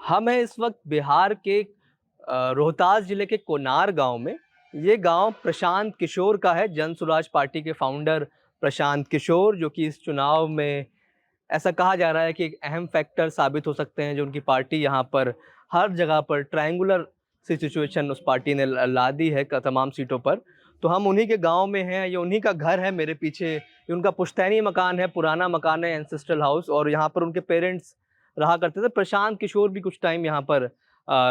हम हैं इस वक्त बिहार के रोहतास जिले के कोनार गांव में। ये गांव प्रशांत किशोर का है, जन स्वराज पार्टी के फाउंडर प्रशांत किशोर, जो कि इस चुनाव में ऐसा कहा जा रहा है कि एक अहम फैक्टर साबित हो सकते हैं। जो उनकी पार्टी यहाँ पर हर जगह पर ट्रायंगुलर सी सिचुएशन उस पार्टी ने ला दी है तमाम सीटों पर। तो हम उन्हीं के गांव में हैं, ये उन्हीं का घर है मेरे पीछे। ये उनका पुश्तैनी मकान है, पुराना मकान है, एंसेस्ट्रल हाउस, और यहाँ पर उनके पेरेंट्स रहा करते थे। प्रशांत किशोर भी कुछ टाइम यहाँ पर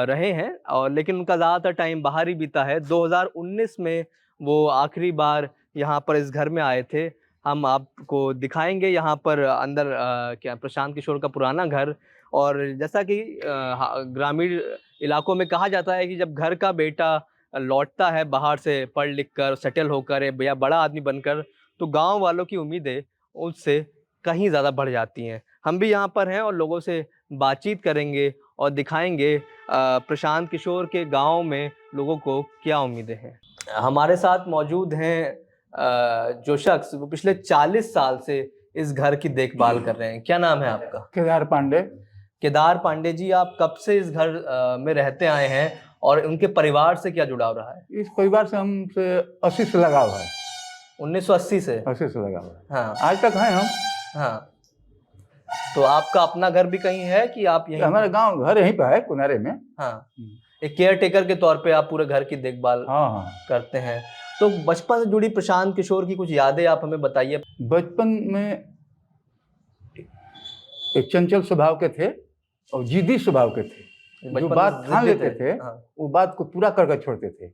रहे हैं, और लेकिन उनका ज़्यादातर टाइम बाहर ही बीता है। 2019 में वो आखिरी बार यहाँ पर इस घर में आए थे। हम आपको दिखाएंगे यहाँ पर अंदर क्या प्रशांत किशोर का पुराना घर। और जैसा कि ग्रामीण इलाकों में कहा जाता है कि जब घर का बेटा लौटता है बाहर से पढ़ लिख कर, सेटल होकर या बड़ा आदमी बनकर, तो गांव वालों की उम्मीदें उससे कहीं ज़्यादा बढ़ जाती हैं। हम भी यहाँ पर हैं और लोगों से बातचीत करेंगे और दिखाएंगे प्रशांत किशोर के गांव में लोगों को क्या उम्मीदें हैं। हमारे साथ मौजूद हैं जो शख्स वो पिछले 40 साल से इस घर की देखभाल कर रहे हैं। क्या नाम है आपका? केदार पांडे। केदार पांडे जी, आप कब से इस घर में रहते आए हैं और उनके परिवार से क्या जुड़ाव रहा है? इस परिवार से हमसे 80 से लगाव है। 1980 से? 80 से लगाव है। हाँ, आज तक हैं हम। हाँ। तो आपका अपना घर भी कहीं है कि आप यहीं? हमारा गांव घर यहीं पे है, कुनारे में। हाँ, एक केयर टेकर के तौर पे आप पूरे घर की देखभाल हाँ करते हैं। तो बचपन से जुड़ी प्रशांत किशोर की कुछ यादें आप हमें बताइए। बचपन में एक चंचल स्वभाव के थे और जिद्दी स्वभाव के थे। जो बात ठान लेते थे वो बात को पूरा करके छोड़ते थे।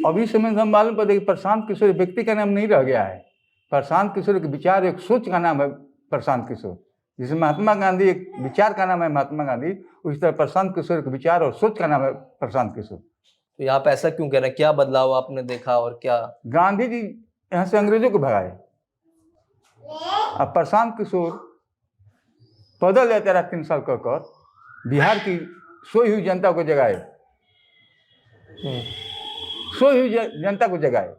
अभी समय में हम मालूम पड़े कि प्रशांत किशोर व्यक्ति का नाम नहीं रह गया है। प्रशांत किशोर एक विचार, एक सोच का नाम है प्रशांत किशोर। जैसे महात्मा गांधी एक विचार का नाम है महात्मा गांधी, उसी तरह प्रशांत किशोर एक विचार और सोच का नाम है प्रशांत किशोर। तो आप ऐसा क्यों कह रहे हैं? क्या बदलाव आपने देखा और क्या? गांधी जी यहाँ से अंग्रेजों को भगाए, अब प्रशांत किशोर पैदल जाता रहा 3 साल कर बिहार की सोई हुई जनता को जगाए, सोई हुई जनता को जगाए।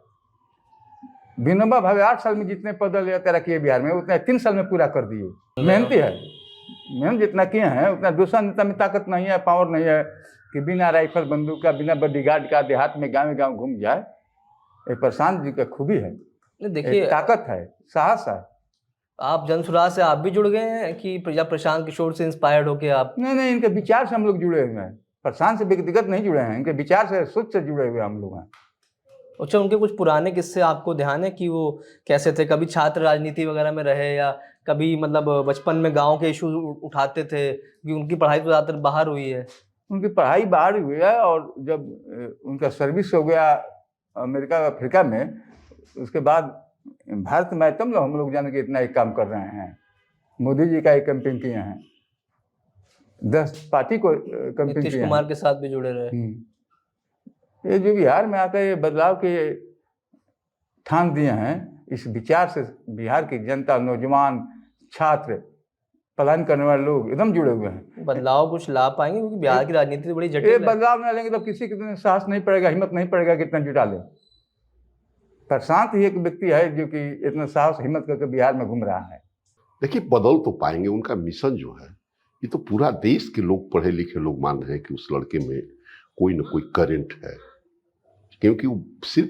विनोबा भावे 8 साल में जितने पैदल यात्रा किए बिहार में, उतने 3 साल में पूरा कर दिए। मेहनती है, मेहनत जितना किए हैं उतना दूसरा नेता में ताकत नहीं है, पावर नहीं है कि बिना राइफल बंदूक का, बिना बॉडीगार्ड का देहात में गाँव घूम जाए। ये प्रशांत जी का खूबी है, देखिए ताकत है, साहस है। आप जन स्वराज से आप भी जुड़ गए हैं कि प्रशांत किशोर से इंस्पायर्ड होके आप? नहीं, इनके विचार से हम लोग जुड़े हुए हैं। प्रशांत से व्यक्तिगत नहीं जुड़े हैं, इनके विचार से, सोच से जुड़े हुए हम लोग हैं। अच्छा, उनके कुछ पुराने किस्से आपको ध्यान है कि वो कैसे थे? कभी छात्र राजनीति वगैरह में रहे या कभी मतलब बचपन में गांव के इशू उठाते थे? कि उनकी पढ़ाई तो ज़्यादातर बाहर हुई है। उनकी पढ़ाई बाहर हुई है, और जब उनका सर्विस हो गया अमेरिका अफ्रीका में, उसके बाद भारत में आए तब हम लोग जाने के इतना एक काम कर रहे हैं। मोदी जी का एक कैंपेन किए हैं, 10 पार्टी को कैंपेन किए। नीतीश कुमार के साथ भी जुड़े रहे। ये जो बिहार में आकर ये बदलाव के ठान दिए हैं, इस विचार से बिहार की जनता, नौजवान, छात्र, पलायन करने वाले लोग एकदम जुड़े हुए हैं। बदलाव कुछ ला पाएंगे? क्योंकि बिहार की राजनीति बड़ी जटिल है। बदलाव न लेंगे तो किसी के साहस नहीं पड़ेगा, हिम्मत नहीं पड़ेगा कि इतना जुटा ले। प्रशांत ही एक व्यक्ति है जो कि इतना साहस हिम्मत करके बिहार में घूम रहा है। देखिए, बदल तो पाएंगे। उनका मिशन जो है, ये तो पूरा देश के लोग, पढ़े लिखे लोग मान रहे हैं कि उस लड़के में कोई ना कोई करंट है, क्योंकि वो सिर्फ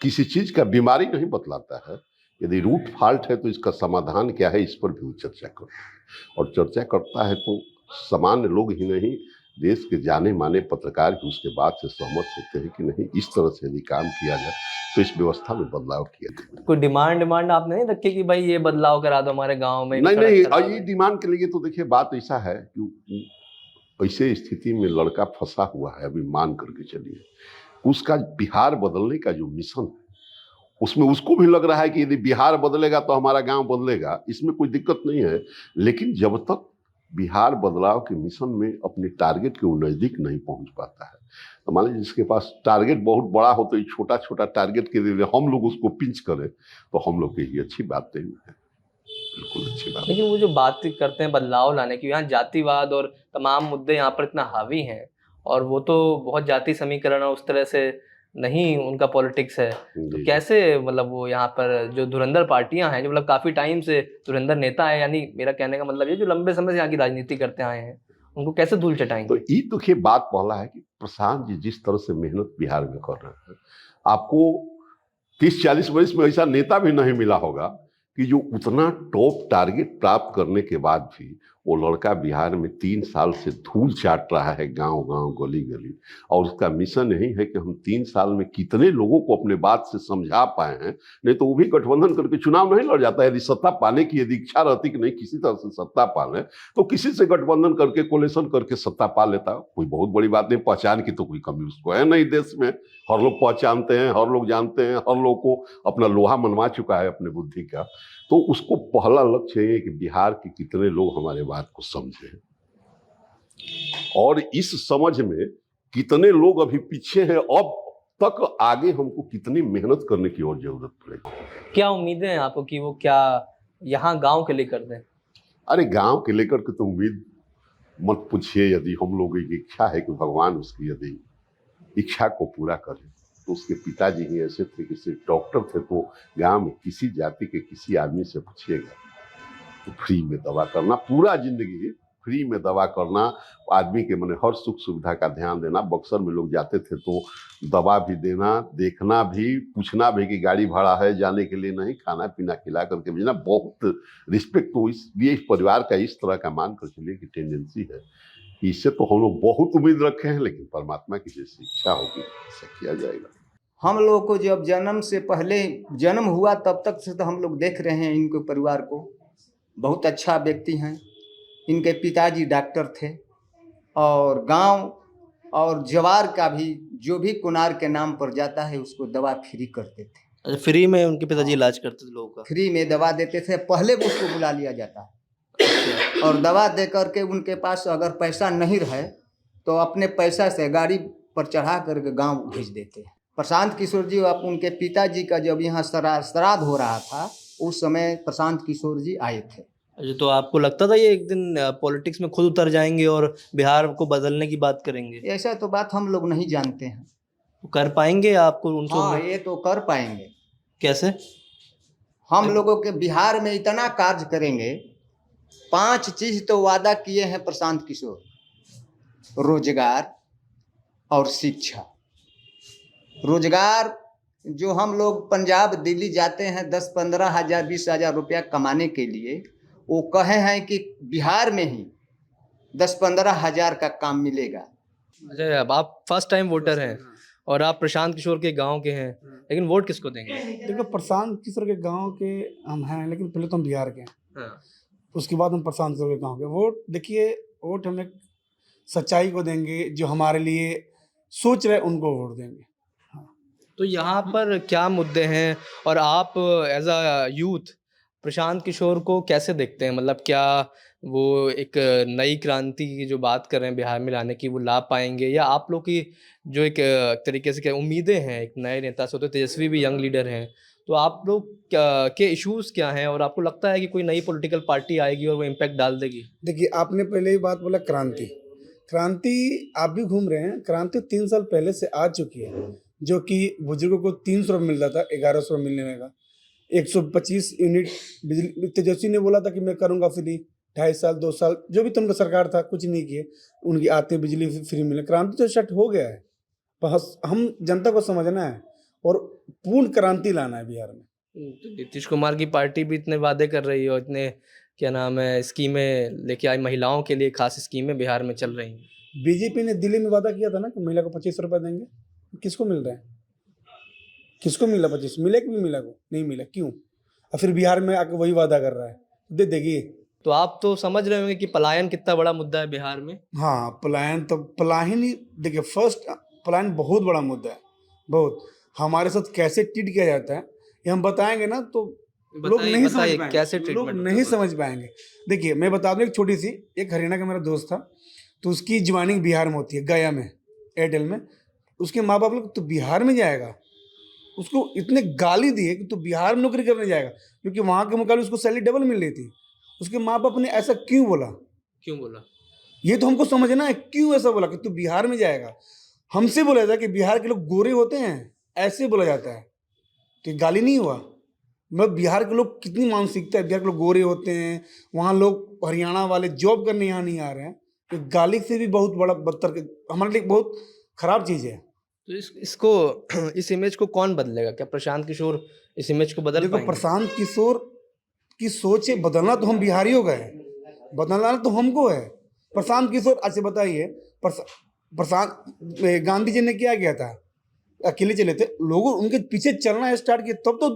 किसी चीज का बीमारी नहीं बतलाता है। यदि रूट फॉल्ट है तो इसका समाधान क्या है, इस पर भी वो चर्चा करता है। और चर्चा करता है तो सामान्य लोग ही नहीं, देश के जाने माने पत्रकार भी उसके बात से सहमत होते हैं कि नहीं, इस तरह से यदि काम किया जाए तो इस व्यवस्था में बदलाव किया जाए। कोई डिमांड आपने नहीं रखी कि भाई ये बदलाव करा दो हमारे गांव में? नहीं, ये डिमांड के लिए तो देखिए बात ऐसा है कि ऐसे स्थिति में लड़का फंसा हुआ है, अभी मान करके चलिए, उसका बिहार बदलने का जो मिशन है, उसमें उसको भी लग रहा है कि यदि बिहार बदलेगा तो हमारा गांव बदलेगा, इसमें कोई दिक्कत नहीं है। लेकिन जब तक बिहार बदलाव के मिशन में अपने टारगेट के नज़दीक नहीं पहुंच पाता है, तो मान लीजिए जिसके पास टारगेट बहुत बड़ा हो तो छोटा छोटा टारगेट के लिए हम लोग उसको पिंच करें, तो हम लोग की अच्छी बात नहीं है, बिल्कुल अच्छी बात। लेकिन वो जो बात करते हैं बदलाव लाने की, यहाँ जातिवाद और तमाम मुद्दे यहाँ पर इतना हावी हैं, और वो तो बहुत जाति समीकरण और उस तरह से नहीं उनका पॉलिटिक्स है। तो कैसे मतलब वो यहाँ पर जो धुरंधर पार्टियां हैं, जो मतलब काफ़ी टाइम से धुरंधर नेता है, यानी मेरा कहने का मतलब ये जो लंबे समय से यहाँ की राजनीति करते आए हैं, उनको कैसे धूल चटाएंगे? तो ये देखिए बात पहला है कि प्रशांत जी जिस तरह से मेहनत बिहार में कर रहे हैं, आपको 30-40 वर्ष में ऐसा नेता भी नहीं मिला होगा कि जो उतना टॉप टारगेट प्राप्त करने के बाद भी वो लड़का बिहार में 3 साल से धूल चाट रहा है गांव गांव गली गली, और उसका मिशन यही है कि हम 3 साल में कितने लोगों को अपने बात से समझा पाए हैं। नहीं तो वो भी गठबंधन करके चुनाव नहीं लड़ जाता। यदि सत्ता पाने की यदि इच्छा रहती कि नहीं किसी तरह से सत्ता पा लें, तो किसी से गठबंधन करके कोलेशन करके सत्ता पा लेता। कोई बहुत बड़ी बात नहीं, पहचान की तो कोई कमी उसको है नहीं देश में, हर लोग पहचानते हैं, हर लोग जानते हैं, हर लोग को अपना लोहा मनवा चुका है अपने बुद्धि का। तो उसको पहला लक्ष्य है कि बिहार के कितने लोग हमारे बात को समझे, और इस समझ में कितने लोग अभी पीछे हैं, अब तक आगे हमको कितनी मेहनत करने की और जरूरत पड़ेगी। क्या उम्मीदें हैं आपको कि वो क्या यहाँ गांव के लिए कर दें? अरे गांव के लेकर के तो उम्मीद मत पूछिए। यदि हम लोगों की इच्छा है कि भगवान उसकी यदि इच्छा को पूरा करे, तो उसके पिताजी ही ऐसे थे कि सिर्फ डॉक्टर थे, तो गांव में किसी जाति के किसी आदमी से पूछिएगा तो फ्री में दवा करना, पूरा जिंदगी फ्री में दवा करना, आदमी के मन हर सुख सुविधा का ध्यान देना। बक्सर में लोग जाते थे तो दवा भी देना, देखना भी, पूछना भी कि गाड़ी भाड़ा है जाने के लिए, नहीं खाना पीना खिला करके भेजना, बहुत रिस्पेक्ट। तो इस परिवार का इस तरह का मान कर चलिए कि टेंडेंसी है। इससे तो हम लोग बहुत उम्मीद रखे हैं, लेकिन परमात्मा की जैसी इच्छा होगी ऐसा किया जाएगा। हम लोग को जब जन्म से पहले जन्म हुआ तब तक से तो हम लोग देख रहे हैं इनके परिवार को। बहुत अच्छा व्यक्ति हैं। इनके पिताजी डॉक्टर थे, और गांव और जवार का भी जो भी कुनार के नाम पर जाता है उसको दवा फ्री करते थे। अच्छा, फ्री में उनके पिताजी इलाज करते थे लोगों का? फ्री में दवा देते थे। पहले उसको बुला लिया जाता है और दवा दे करके उनके पास अगर पैसा नहीं रहे तो अपने पैसा से गाड़ी पर चढ़ा करके गांव भेज देते हैं। प्रशांत किशोर जी, आप उनके पिताजी का जब यहाँ श्राद्ध हो रहा था उस समय प्रशांत किशोर जी आए थे। अच्छा, तो आपको लगता था ये एक दिन पॉलिटिक्स में खुद उतर जाएंगे और बिहार को बदलने की बात करेंगे? ऐसा तो बात हम लोग नहीं जानते हैं। तो कर पाएंगे आपको उनको? हाँ, ये तो कर पाएंगे। कैसे? हम लोगों के बिहार में इतना कार्य करेंगे। 5 चीज तो वादा किए हैं प्रशांत किशोर: रोजगार और शिक्षा। रोजगार, जो हम लोग पंजाब दिल्ली जाते हैं 10-15 हज़ार 20 हज़ार रुपया कमाने के लिए, वो कहे हैं कि बिहार में ही 10-15 हज़ार का काम मिलेगा। अच्छा, अब आप फर्स्ट टाइम वोटर हैं और आप प्रशांत किशोर के गांव के हैं, लेकिन वोट किसको देंगे? देखो, प्रशांत किशोर के गांव के हम हैं, लेकिन पहले तो हम बिहार के हैं। हाँ। उसके बाद हम प्रशांत किशोर के गांव के। वोट देखिए, वोट हम एक सच्चाई को देंगे, जो हमारे लिए सोच रहे उनको वोट देंगे। तो यहाँ पर क्या मुद्दे हैं और आप as a youth Prashant Kishor को कैसे देखते हैं? मतलब क्या वो एक नई क्रांति की जो बात कर रहे हैं बिहार में लाने की, वो ला पाएंगे, या आप लोग की जो एक तरीके से क्या उम्मीदें हैं एक नए नेता से होते? तेजस्वी भी यंग लीडर हैं, तो आप लोग के इश्यूज क्या हैं और आपको लगता है कि कोई नई पॉलिटिकल पार्टी आएगी और वो इम्पैक्ट डाल देगी? देखिए, आपने पहले ही बात बोला क्रांति। क्रांति आप भी घूम रहे हैं। क्रांति 3 साल पहले से आ चुकी है, जो कि बुजुर्गों को 300 रुपये मिल रहा था, 1100 मिलने लगा। 125 यूनिट बिजली तेजस्वी ने बोला था कि मैं करूंगा फ्री। 2.5 साल 2 साल जो भी तुमका सरकार था, कुछ नहीं किए। उनकी आते बिजली फ्री मिले। क्रांति तो सेट हो गया है, बस हम जनता को समझना है और पूर्ण क्रांति लाना है बिहार में। तो नीतीश कुमार की पार्टी भी इतने वादे कर रही है, इतने क्या नाम है स्कीमें लेके आई, महिलाओं के लिए खास स्कीमें बिहार में चल रही हैं। बीजेपी ने दिल्ली में वादा किया था ना कि महिला को 25 रुपये देंगे। किसको मिल रहा है? किसको मिला? 25 मिले कि भी मिला को नहीं मिला, क्यों? और फिर बिहार में आके वही वादा कर रहा है, दे देगी। तो आप तो समझ रहे होंगे कि पलायन कितना बड़ा मुद्दा है बिहार में। हाँ, पलायन तो पलायन ही, देखिए फर्स्ट पलायन बहुत बड़ा मुद्दा है। बहुत हमारे साथ कैसे ट्रीट किया जाता है ये हम बताएंगे ना तो लोग नहीं समझ पाएंगे। कैसे लोग नहीं समझ पाएंगे। देखिए, मैं बता दूं, एक छोटी सी, एक हरियाणा का मेरा दोस्त था, तो उसकी ज्वाइनिंग बिहार में होती है, गया में, एयरटेल में। उसके माँ बाप लोग तो बिहार में जाएगा, उसको इतने गाली दिए कि तो बिहार में नौकरी करने जाएगा, क्योंकि वहाँ के मुकाबले उसको सैलरी डबल मिल रही थी। उसके माँ बाप ने ऐसा क्यों बोला? क्यों बोला? ये तो हमको समझना है, क्यों ऐसा बोला कि तू बिहार में जाएगा। हमसे बोला जाता है कि बिहार के लोग गोरे होते हैं, ऐसे बोला जाता है, तो ये गाली नहीं हुआ? मतलब बिहार के लोग कितनी मानसिकता है, बिहार के लोग गोरे होते हैं, वहाँ लोग हरियाणा वाले जॉब करने यहाँ नहीं आ रहे हैं, कि गाली से भी बहुत बड़ा बदतर हमारे लिए बहुत खराब चीज़ है। तो इसको इस इमेज को कौन बदलेगा? क्या प्रशांत किशोर इस इमेज को बदल देखो, पाएंगे? प्रशांत किशोर की सोच है, बदलना तो हम बिहारियों का है, बदलना तो हमको है। प्रशांत किशोर, अच्छा बताइए, प्रशांत गांधी जी ने क्या किया था? अकेले चले थे, लोगों उनके पीछे चलना स्टार्ट किया, तब तो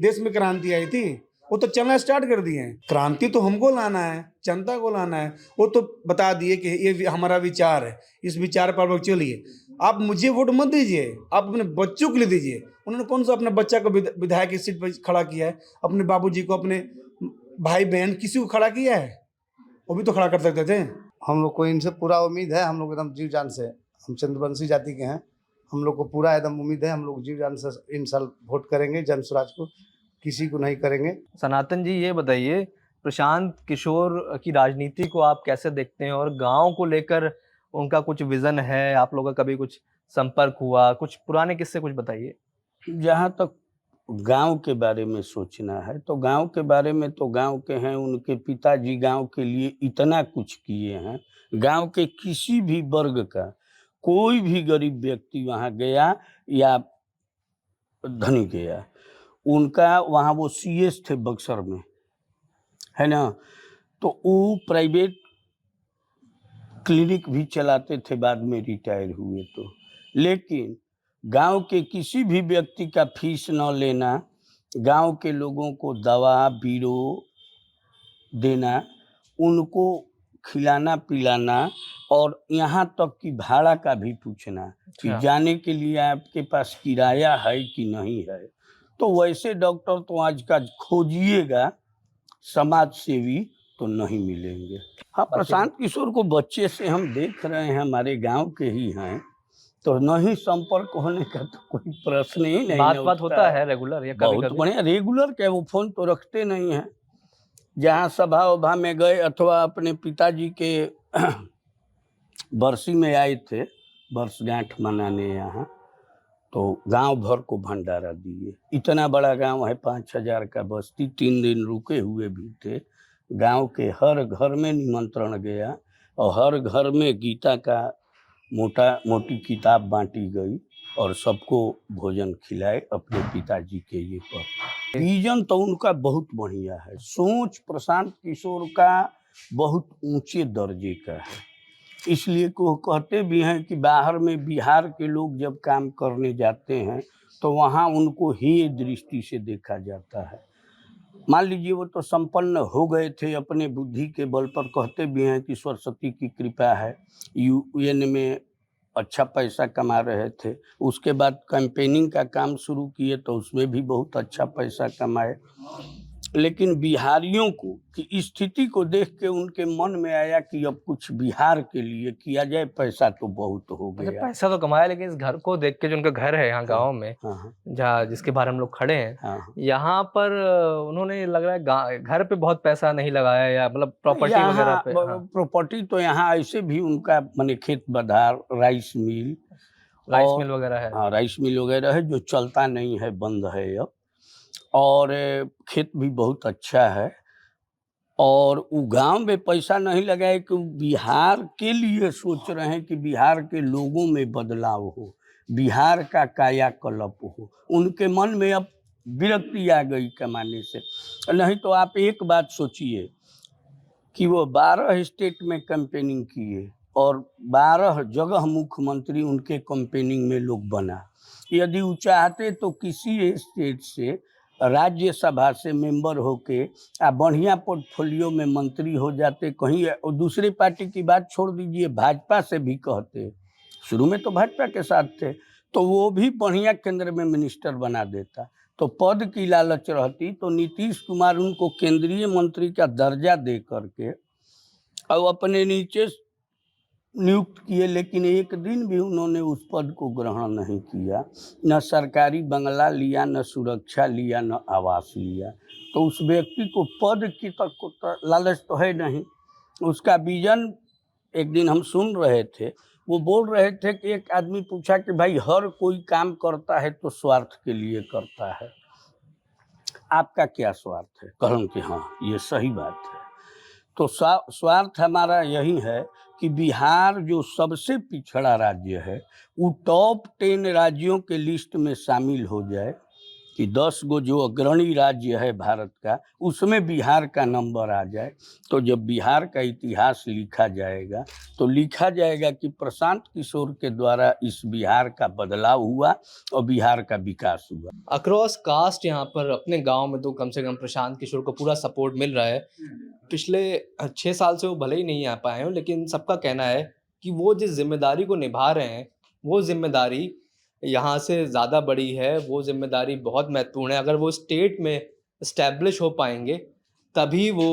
देश में क्रांति आई थी। वो तो चलना स्टार्ट कर दिए हैं। क्रांति तो हमको लाना है, जनता को लाना है। वो तो बता दिए कि ये हमारा विचार है, इस विचार पर आप चलिए। आप मुझे वोट मत दीजिए, आप अपने बच्चों के लिए दीजिए। उन्होंने कौन सा अपने बच्चा को विधायक की सीट पर खड़ा किया है? अपने बाबूजी को, अपने भाई बहन, किसी को खड़ा किया है? वो भी तो खड़ा कर सकते थे। हम लोग को इनसे पूरा उम्मीद है। हम लोग एकदम जीव जान से, हम चंद्रवंशी जाति के हैं, हम लोग को पूरा एकदम उम्मीद है। हम लोग जीव जान से इन साल वोट करेंगे जन स्वराज को, किसी को नहीं करेंगे। सनातन जी, ये बताइए, प्रशांत किशोर की राजनीति को आप कैसे देखते हैं, और गांव को लेकर उनका कुछ विजन है? आप लोगों का कभी कुछ संपर्क हुआ? कुछ पुराने किस्से कुछ बताइए। जहाँ तक गांव के बारे में सोचना है तो गांव के बारे में तो गांव के हैं, उनके पिताजी गांव के लिए इतना कुछ किए हैं। गांव के किसी भी वर्ग का कोई भी गरीब व्यक्ति वहाँ गया या धनी गया, उनका वहाँ वो सीएस थे बक्सर में, है ना, तो वो प्राइवेट क्लिनिक भी चलाते थे, बाद में रिटायर हुए तो। लेकिन गांव के किसी भी व्यक्ति का फीस न लेना, गांव के लोगों को दवा बीरो देना, उनको खिलाना पिलाना, और यहाँ तक कि भाड़ा का भी पूछना कि जाने के लिए आपके पास किराया है कि नहीं है। तो वैसे डॉक्टर तो आज का खोजिएगा, समाज सेवी तो नहीं मिलेंगे। हाँ, प्रशांत किशोर को बच्चे से हम देख रहे हैं, हमारे गांव के ही हैं, तो नहीं संपर्क होने का तो कोई प्रश्न ही नहीं। बात होता है रेगुलर या कभी बहुत बढ़िया। रेगुलर क्या, वो फोन तो रखते नहीं हैं। जहाँ सभा उभा में गए अथवा अपने पिताजी के बरसी में आए थे, वर्षगांठ मनाने यहाँ, तो गांव भर को भंडारा दिए। इतना बड़ा गांव है, 5,000 का बस्ती, 3 दिन रुके हुए भी थे। गांव के हर घर में निमंत्रण गया और हर घर में गीता का मोटी किताब बांटी गई और सबको भोजन खिलाए अपने पिताजी के ये पर। विजन तो उनका बहुत बढ़िया है, सोच प्रशांत किशोर का बहुत ऊंचे दर्जे का है। इसलिए को कहते भी हैं कि बाहर में बिहार के लोग जब काम करने जाते हैं तो वहाँ उनको ही दृष्टि से देखा जाता है। मान लीजिए वो तो संपन्न हो गए थे अपने बुद्धि के बल पर, कहते भी हैं कि सरस्वती की कृपा है, यूएन में अच्छा पैसा कमा रहे थे। उसके बाद कैंपेनिंग का काम शुरू किए तो उसमें भी बहुत अच्छा पैसा कमाए। लेकिन बिहारियों को की स्थिति को देख के उनके मन में आया कि अब कुछ बिहार के लिए किया जाए, पैसा तो बहुत हो गया। पैसा तो कमाया, लेकिन इस घर को देख के, जो उनका घर है यहाँ गांव में, जहाँ जिसके बाहर हम लोग खड़े हैं, यहाँ पर उन्होंने लग रहा है घर पे बहुत पैसा नहीं लगाया, या मतलब प्रॉपर्टी वगैरह पे। प्रॉपर्टी तो यहाँ ऐसे भी उनका माने खेत बधार, राइस मिल वगैरह है। हाँ, राइस मिल वगैरह है जो चलता नहीं है, बंद है अब। और खेत भी बहुत अच्छा है। और वो गांव में पैसा नहीं लगाए कि बिहार के लिए सोच रहे हैं कि बिहार के लोगों में बदलाव हो, बिहार का कायाकल्प हो। उनके मन में अब विरक्ति आ गई कमाने से। नहीं तो आप एक बात सोचिए कि वो 12 स्टेट में कैंपेनिंग किए और 12 जगह मुख्यमंत्री उनके कैंपेनिंग में लोग बना। यदि वो चाहते तो किसी स्टेट से राज्यसभा से मेंबर होके बढ़िया पोर्टफोलियो में मंत्री हो जाते कहीं। और दूसरी पार्टी की बात छोड़ दीजिए, भाजपा से भी कहते, शुरू में तो भाजपा के साथ थे, तो वो भी बढ़िया केंद्र में मिनिस्टर बना देता। तो पद की लालच रहती तो नीतीश कुमार उनको केंद्रीय मंत्री का दर्जा दे करके और अपने नीचे नियुक्त किए। लेकिन एक दिन भी उन्होंने उस पद को ग्रहण नहीं किया, न सरकारी बंगला लिया, न सुरक्षा लिया, न आवास लिया। तो उस व्यक्ति को पद की तक लालच तो है नहीं। उसका विजन एक दिन हम सुन रहे थे, वो बोल रहे थे कि एक आदमी पूछा कि भाई हर कोई काम करता है तो स्वार्थ के लिए करता है, आपका क्या स्वार्थ है? कहूँ कि हाँ, ये सही बात है। तो स्वार्थ हमारा यही है कि बिहार जो सबसे पिछड़ा राज्य है वो टॉप 10 राज्यों के लिस्ट में शामिल हो जाए, कि 10 गो जो अग्रणी राज्य है भारत का उसमें बिहार का नंबर आ जाए, तो जब बिहार का इतिहास लिखा जाएगा तो लिखा जाएगा कि प्रशांत किशोर के द्वारा इस बिहार का बदलाव हुआ और बिहार का विकास हुआ। अक्रॉस कास्ट यहाँ पर अपने गांव में तो कम से कम प्रशांत किशोर को पूरा सपोर्ट मिल रहा है। पिछले 6 साल से वो भले ही नहीं आ पाए हो, लेकिन सबका कहना है कि वो जिस जिम्मेदारी को निभा रहे हैं वो जिम्मेदारी यहाँ से ज़्यादा बड़ी है, वो जिम्मेदारी बहुत महत्वपूर्ण है। अगर वो स्टेट में इस्टेब्लिश हो पाएंगे तभी वो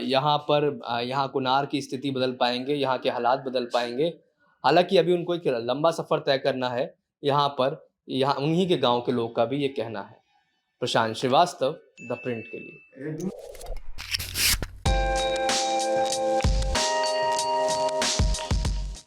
यहाँ कुनार की स्थिति बदल पाएंगे, यहाँ के हालात बदल पाएंगे। हालांकि अभी उनको एक लंबा सफ़र तय करना है यहाँ उन्हीं के गांव के लोग का भी ये कहना है। प्रशांत श्रीवास्तव, द प्रिंट के लिए।